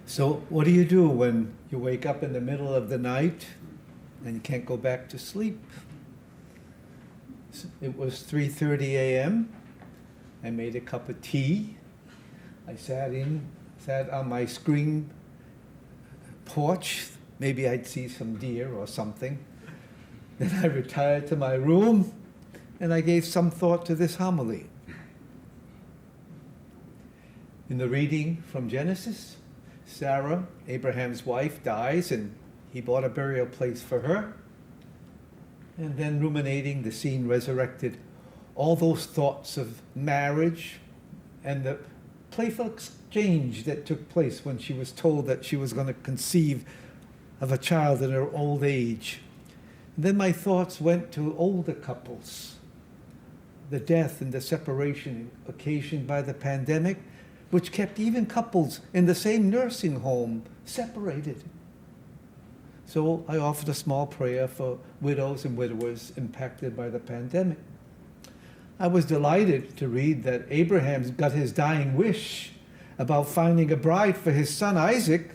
So what do you do when you wake up in the middle of the night and you can't go back to sleep? It was 3:30 a.m. I made a cup of tea. I sat on my screen porch. Maybe I'd see some deer or something. Then I retired to my room and I gave some thought to this homily. In the reading from Genesis, Sarah, Abraham's wife, dies and he bought a burial place for her. And then ruminating, the scene resurrected all those thoughts of marriage and the playful exchange that took place when she was told that she was going to conceive of a child in her old age. And then my thoughts went to older couples, the death and the separation occasioned by the pandemic, which kept even couples in the same nursing home separated. So I offered a small prayer for widows and widowers impacted by the pandemic. I was delighted to read that Abraham got his dying wish about finding a bride for his son Isaac.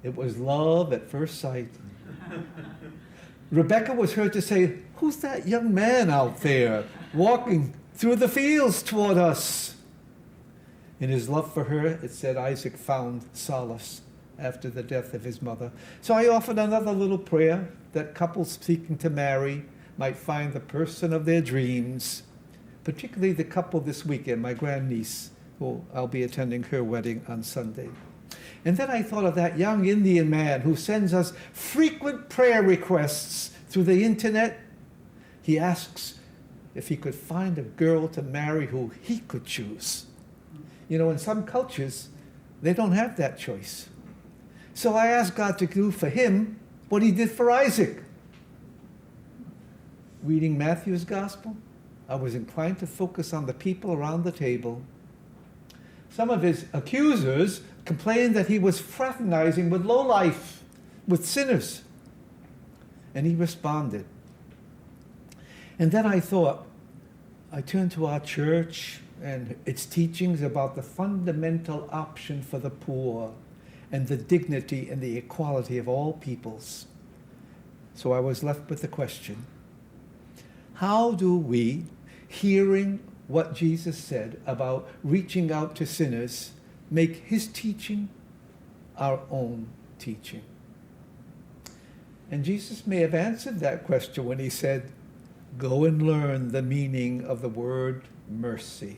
It was love at first sight. Rebecca was heard to say, "Who's that young man out there walking through the fields toward us?" In his love for her, it said Isaac found solace after the death of his mother. So I offered another little prayer that couples seeking to marry might find the person of their dreams, particularly the couple this weekend, my grandniece, who I'll be attending her wedding on Sunday. And then I thought of that young Indian man who sends us frequent prayer requests through the internet. He asks if he could find a girl to marry who he could choose. You know, in some cultures, they don't have that choice. So I asked God to do for him what he did for Isaac. Reading Matthew's gospel, I was inclined to focus on the people around the table. Some of his accusers complained that he was fraternizing with lowlife, with sinners. And he responded. And then I thought, I turned to our church and its teachings about the fundamental option for the poor and the dignity and the equality of all peoples. So I was left with the question, how do we, hearing what Jesus said about reaching out to sinners, make his teaching our own teaching? And Jesus may have answered that question when he said, "Go and learn the meaning of the word mercy."